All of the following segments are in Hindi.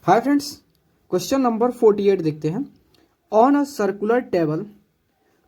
हाय फ्रेंड्स, क्वेश्चन नंबर 48 देखते हैं। On a circular table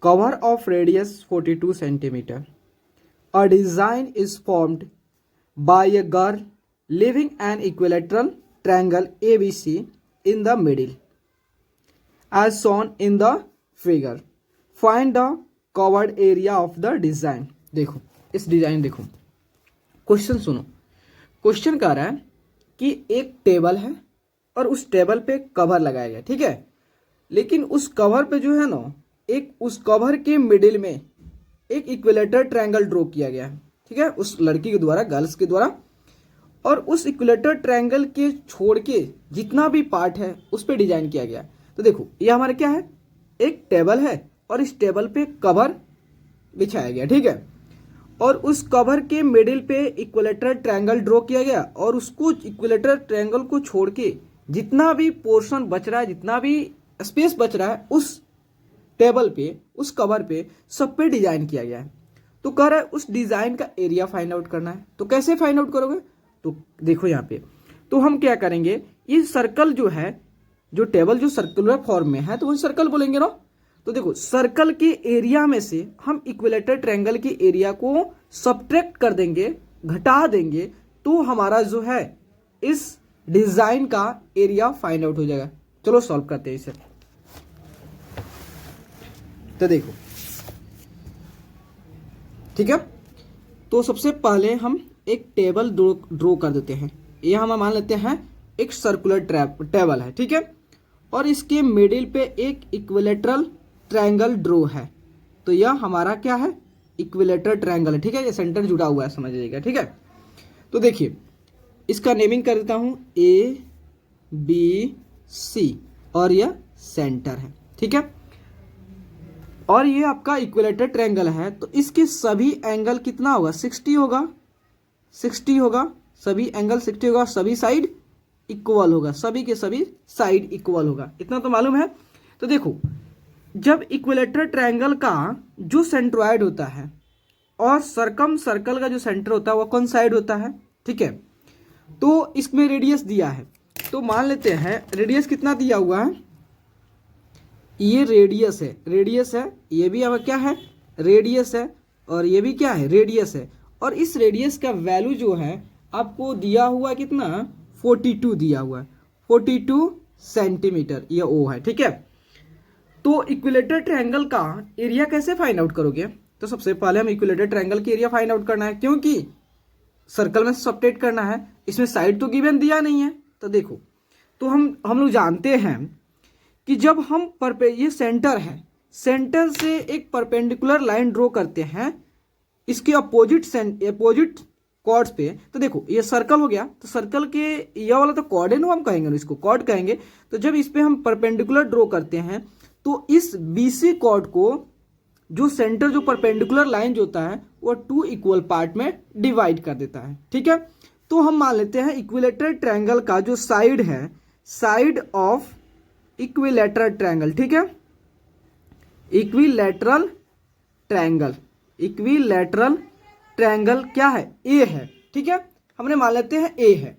cover of radius 42 centimetre a design is formed by a girl living an equilateral triangle ABC in the middle as shown in the figure. Find the covered area of the design. देखो इस डिजाइन, देखो क्वेश्चन सुनो। क्वेश्चन कह रहा है कि एक टेबल है और उस टेबल पे कवर लगाया गया, ठीक है। लेकिन उस कवर पे जो है ना, एक उस कवर के मिडिल में एक इक्विलेटर ट्रायंगल ड्रॉ किया गया है, ठीक है, उस लड़की के द्वारा, गर्ल्स के द्वारा। और उस इक्विलेटर ट्रायंगल के छोड़ के जितना भी पार्ट है उस पे डिजाइन किया गया है। तो देखो ये हमारा क्या है, एक टेबल है और इस टेबल पे कवर बिछाया गया, ठीक है। और उस कवर के मिडिल पे इक्विलेटर ट्रायंगल ड्रॉ किया गया और उसको इक्विलेटर ट्रायंगल को छोड़ के जितना भी पोर्शन बच रहा है, जितना भी स्पेस बच रहा है उस टेबल पे, उस कवर पे, सब पे डिजाइन किया गया है। तो कह रहा है उस डिजाइन का एरिया फाइंड आउट करना है। तो कैसे फाइंड आउट करोगे? तो देखो यहाँ पे, तो हम क्या करेंगे, ये सर्कल जो है, जो टेबल जो सर्कुलर फॉर्म में है तो वो सर्कल बोलेंगे ना। तो देखो सर्कल के एरिया में से हम इक्विलेटर ट्रायंगल के एरिया को सब्ट्रैक्ट कर देंगे, घटा देंगे, तो हमारा जो है इस डिजाइन का एरिया फाइंड आउट हो जाएगा। चलो सॉल्व करते हैं इसे। तो देखो, ठीक है, तो सबसे पहले हम एक टेबल ड्रॉ कर देते हैं। ये हम मान लेते हैं एक सर्कुलर टेबल है, ठीक है, और इसके मिडिल पे एक इक्विलेटरल ट्रायंगल ड्रॉ है। तो यह हमारा क्या है, इक्विलेटर ट्रायंगल है, ठीक है। ये सेंटर जुड़ा हुआ है, समझ लीजिएगा, ठीक है। तो देखिए इसका नेमिंग कर देता हूं ABC और यह सेंटर है, ठीक है। और ये आपका इक्विलेटर ट्रायंगल है, तो इसके सभी एंगल कितना होगा, 60 होगा, 60 होगा, सभी एंगल 60 होगा, सभी साइड इक्वल होगा, सभी के सभी साइड इक्वल होगा, इतना तो मालूम है। तो देखो जब इक्विलेटर ट्रायंगल का जो सेंट्रॉइड होता है और सर्कम सर्कल का जो सेंटर होता है वो कौन साइड होता है, ठीक है। तो इसमें रेडियस दिया है, तो मान लेते हैं रेडियस कितना दिया हुआ है, ये रेडियस है, रेडियस है, ये भी अब क्या है, रेडियस है, और ये भी क्या है, रेडियस है। और इस रेडियस का वैल्यू जो है आपको दिया हुआ कितना, 42 दिया हुआ है, 42 सेंटीमीटर ये ओ है, ठीक है। तो इक्विलेटर ट्रायंगल का एरिया कैसे फाइंड आउट करोगे? तो सबसे पहले हम इक्विलेटर ट्रायंगल के एरिया फाइंड आउट करना है, क्योंकि सर्कल में सब्ट्रैक्ट करना है, इसमें साइड तो गिवन दिया नहीं है। तो देखो, तो हम लोग जानते हैं कि जब हम ये सेंटर है, सेंटर से एक परपेंडिकुलर लाइन ड्रॉ करते हैं इसके अपोजिट कॉर्ड्स पे। तो देखो ये सर्कल हो गया, तो सर्कल के ये वाला तो कॉर्ड है ना, हम कहेंगे इसको कॉर्ड कहेंगे। तो जब इस पे हम परपेंडिकुलर ड्रॉ करते हैं तो इस BC कॉर्ड को जो सेंटर, जो परपेंडिकुलर लाइन जो होता है वो 2 इक्वल पार्ट में डिवाइड कर देता है, ठीक है। तो हम मान लेते हैं इक्विलेटरल ट्रायंगल का जो साइड है, साइड ऑफ इक्विलेटरल ट्रायंगल, ठीक है, इक्विलेटरल ट्रायंगल, इक्विलेटरल ट्रायंगल क्या है, ए है, ठीक है, हमने मान लेते हैं ए है।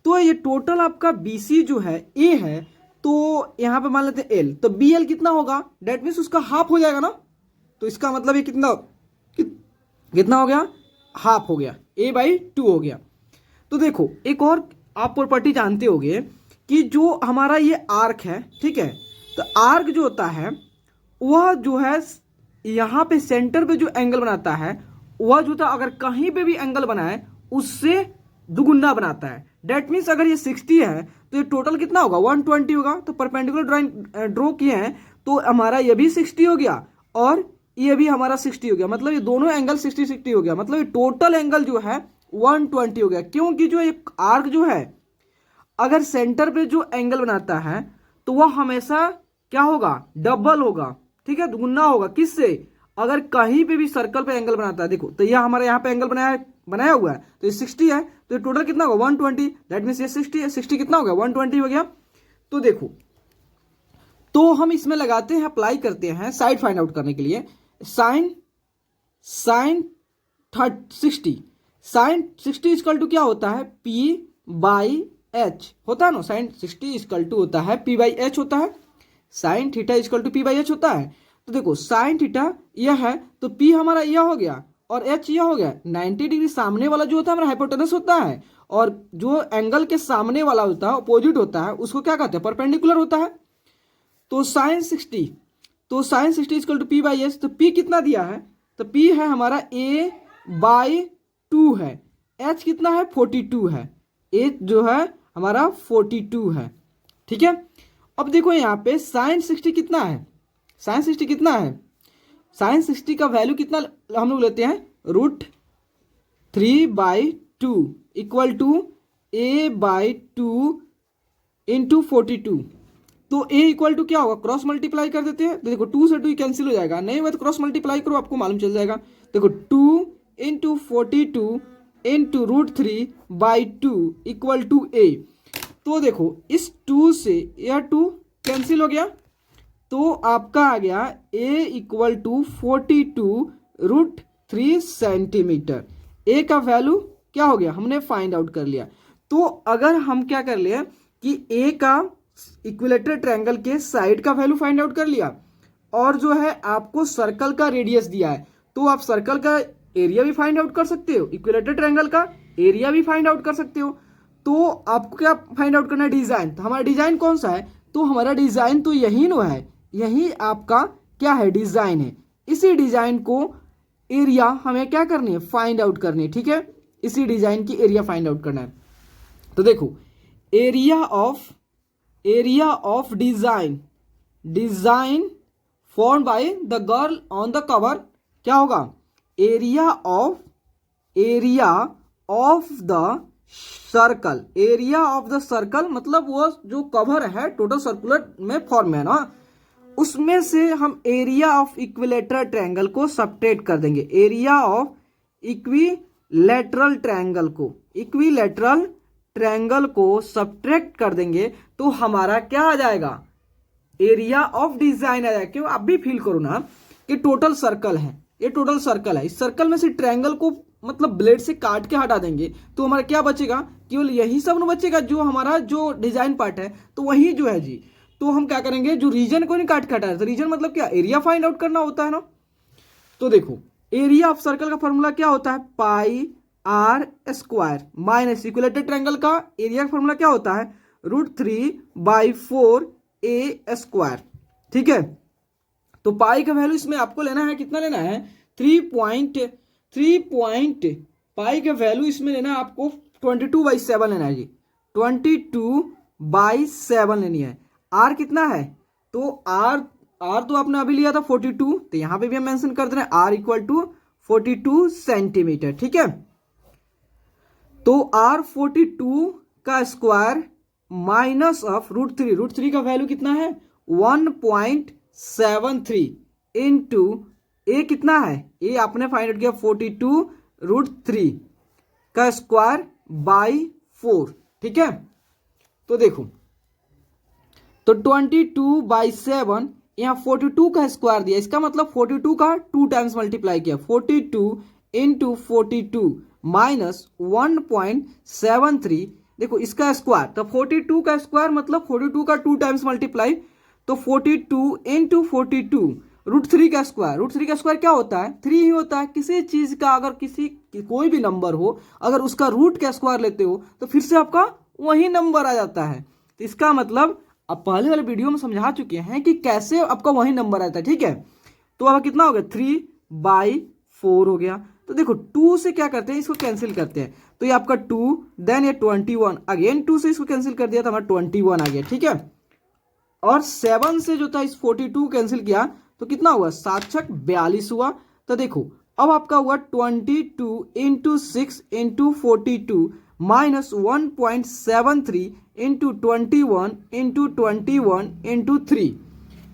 तो ये टोटल आपका BC जो है ए है, तो यहां पे मान लेते हैं L, तो BL कितना होगा, डेट मीन्स उसका हाफ हो जाएगा ना। तो इसका मतलब ये कितना हो गया, हाफ हो गया, A/2 हो गया। तो देखो एक और आप प्रॉपर्टी जानते होगे कि जो हमारा ये आर्क है, ठीक है, तो आर्क जो होता है वह जो है यहाँ पे सेंटर पे जो एंगल बनाता है वह जो था, अगर कहीं पे भी एंगल बनाए उससे दुगुना बनाता है। डेट मीन्स अगर ये 60 है तो ये टोटल कितना होगा, 120 होगा। तो परपेंडिकुलर ड्रॉ किए हैं तो हमारा ये भी 60 हो गया और ये भी हमारा 60 हो गया, मतलब ये दोनों एंगल 60-60 हो गया, मतलब ये टोटल एंगल जो है 120 हो गया। क्योंकि जो एक आर्क जो है अगर सेंटर पे जो एंगल बनाता है तो वह हमेशा क्या होगा, डबल होगा, ठीक है, दुगुना होगा। किससे? अगर कहीं पे भी सर्कल पे एंगल बनाता है, देखो तो यह हमारे यहाँ पे एंगल बनाया हुआ है, तो ये 60 है, तो ये टोटल कितना होगा, 120। दैट मीन्स ये 60 है, 60 कितना हो गया, 120 हो गया। तो देखो, तो हम इसमें लगाते हैं, अप्लाई करते हैं साइड फाइंड आउट करने के लिए, साइन 60 इक्वल टू क्या होता है, P/L एच होता है ना, साइन 60 इक्वल टू होता है पी बाई एच होता है, sine theta equal to p by h होता है। तो देखो साइन थीटा यह है तो पी हमारा यह हो गया और एच यह हो गया। 90 डिग्री सामने वाला जो होता है हमारा हाइपोटेनस होता है, और जो एंगल के सामने वाला होता है अपोजिट होता है उसको क्या कहते हैं, परपेंडिकुलर होता है। तो sine 60 equal to p by h, तो पी कितना दिया है, तो पी है हमारा ए बाई 2 है, एच कितना है 42 है, एच जो है हमारा 42 है। ठीक है, अब देखो यहाँ पे साइन 60 कितना है, साइन 60 कितना है, साइन 60 का वैल्यू कितना हम लोग लेते हैं, √3/2 equal to a by 2 into 42। तो a इक्वल टू क्या होगा, क्रॉस मल्टीप्लाई कर देते हैं, तो देखो 2 से 2 कैंसिल हो जाएगा, नहीं हुआ तो क्रॉस मल्टीप्लाई करो, आपको मालूम चल जाएगा। देखो 2 into 42 into √3/2 equal to a। तो देखो इस 2 से यह 2 कैंसिल हो गया, तो आपका आ गया a equal to 42√3 centimetre. a का वैल्यू क्या हो गया, हमने फाइंड आउट कर लिया। तो अगर हम क्या कर लिया कि a का इक्विलेटरल ट्रायंगल के साइड का वैल्यू फाइंड आउट कर लिया, और जो है आपको सर्कल का रेडियस दिया है, तो आप सर्कल का एरिया भी फाइंड आउट कर सकते हो, इक्विलेटरल ट्रायंगल का एरिया भी फाइंड आउट कर सकते हो। तो आपको क्या फाइंड आउट करना है, डिजाइन। तो हमारा डिजाइन कौन सा है, तो हमारा डिजाइन तो यही नो है, यही आपका क्या है, डिजाइन है। इसी डिजाइन को एरिया हमें क्या करनी है, फाइंड आउट करनी है। ठीक है, इसी डिजाइन की एरिया फाइंड आउट करना है। तो देखो area of design form by the girl on the cover क्या होगा, एरिया ऑफ द सर्कल, मतलब वो जो कवर है टोटल सर्कुलर में फॉर्म है ना, उसमें से हम एरिया ऑफ इक्विलेटरल ट्रायंगल को सब्ट्रैक्ट कर देंगे, एरिया ऑफ इक्विलेटरल ट्रायंगल को सब्ट्रैक्ट कर देंगे, तो हमारा क्या आ जाएगा, एरिया ऑफ डिजाइन आ जाएगा। क्यों, आप भी फील करो ना कि टोटल सर्कल है, ये टोटल सर्कल है, इस सर्कल में से ट्रायंगल को मतलब ब्लेड से काट के हटा देंगे, तो हमारा क्या बचेगा, केवल यही सब न बचेगा, जो हमारा जो डिजाइन पार्ट है तो वही जो है जी। तो हम क्या करेंगे, जो रीजन को नहीं काट के हटाए, तो रीजन मतलब क्या, एरिया फाइंड आउट करना होता है ना। तो देखो एरिया ऑफ सर्कल का फॉर्मूला क्या होता है, pi r square minus equilateral triangle का एरिया का फॉर्मूला क्या होता है, √3/4 a स्क्वायर। ठीक है, तो पाई का वैल्यू इसमें आपको लेना है, कितना लेना है, 3 पाई का वैल्यू इसमें लेना है आपको 22/7 लेना है जी, 22/7 लेनी है। आर कितना है, तो आर तो आपने अभी लिया था 42, तो यहां पे भी हम मेंशन कर दे रहे हैं आर इक्वल टू 42 सेंटीमीटर। ठीक है, तो आर 42 का स्क्वायर माइनस ऑफ √3 का वैल्यू कितना है 1.73 इंटू ए कितना है, ए आपने फाइंड आउट किया 42√3 का स्क्वायर बाई 4। ठीक है, तो देखो तो 22/7 यहाँ 42 का स्क्वायर दिया, इसका मतलब 42 का 2 टाइम्स मल्टीप्लाई किया, 42 इंटू 42 माइनस 1.73, देखो इसका स्क्वायर, तो 42 का स्क्वायर मतलब 42 का 2 टाइम्स मल्टीप्लाई, तो 42 इंटू 42 √3 का स्क्वायर क्या होता है, 3 ही होता है। किसी चीज का अगर कोई भी नंबर हो, अगर उसका रूट का स्क्वायर लेते हो तो फिर से आपका वही नंबर आ जाता है। तो इसका मतलब अब पहले वाले वीडियो में समझा चुके हैं कि कैसे आपका वही नंबर आता है। ठीक है, तो अब कितना हो गया 3/4 हो गया। तो देखो 2 से क्या करते हैं, इसको कैंसिल करते हैं, तो ये आपका 2, देन ये 21, अगेन 2 से इसको कैंसिल कर दिया तो हमारा 21 आ गया। ठीक है, और 7 से जो था इस 42 कैंसिल किया तो कितना हुआ, 7×6 42 हुआ। तो देखो अब आपका हुआ 22 into 6 into 42 minus 1.73 into 21 into 21 into 3।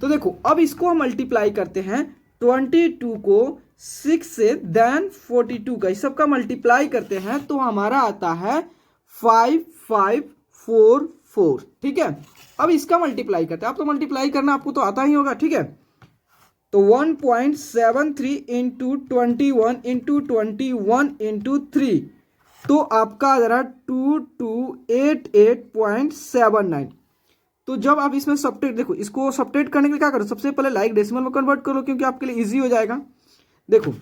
तो देखो अब इसको हम मल्टीप्लाई करते हैं, 22 को 6 से देन 42 का इस सब का मल्टीप्लाई करते हैं तो हमारा आता है 5544। ठीक है, अब इसका मल्टीप्लाई करते हैं, आप तो मल्टीप्लाई करना आपको तो आता ही होगा। ठीक है, तो 1.73 इंटू 21 इंटू 21 इंटू 3 तो आपका आ जा रहा है 2288.79। तो जब आप इसमें सब्ट्रैक्ट, देखो इसको सब्ट्रैक्ट करने के लिए क्या करो, सबसे पहले लाइक डेसिमल में कन्वर्ट करो क्योंकि आपके लिए इजी हो जाएगा। देखो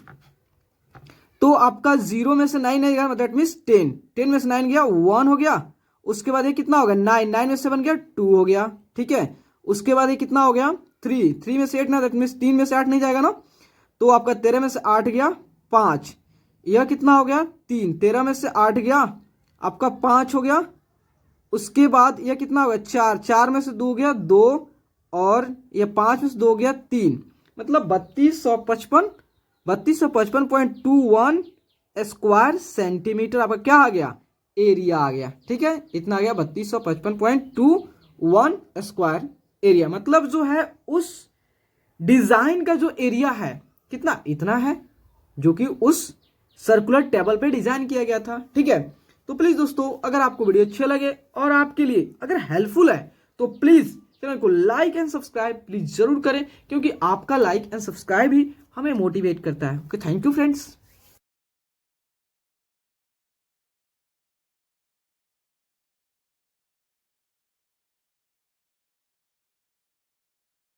तो आपका 0 में से 9 आएगा, दैट मीन्स 10, 10 में से 9 गया 1 हो गया। उसके बाद ये कितना हो गया 9, 9 में से 7 गया 2 हो गया, ठीक है। उसके बाद ये कितना हो गया 3, 3 में से 8 ना, दैट मीन्स 3 में से 8 नहीं जाएगा ना, तो आपका 13 में से 8 गया 5, यह कितना हो गया 3, 13 में से 8 गया आपका 5 हो गया। उसके बाद यह कितना हो गया 4, 4 में से 2 गया 2, और यह 5 में से 2 गया 3, मतलब 3255.21 स्क्वायर सेंटीमीटर आपका क्या आ गया, एरिया आ गया, ठीक है। इतना आ गया 3255.21 स्क्वायर एरिया। मतलब जो है उस डिजाइन का जो एरिया है कितना, इतना है, जो कि उस सर्कुलर टेबल पे डिजाइन किया गया था, ठीक है। तो प्लीज दोस्तों अगर आपको वीडियो अच्छे लगे और आपके लिए अगर हेल्पफुल है तो प्लीज चैनल को लाइक एंड सब्सक्राइब प्लीज जरूर करें, क्योंकि आपका लाइक एंड सब्सक्राइब ही हमें मोटिवेट करता है। Okay, thank you friends.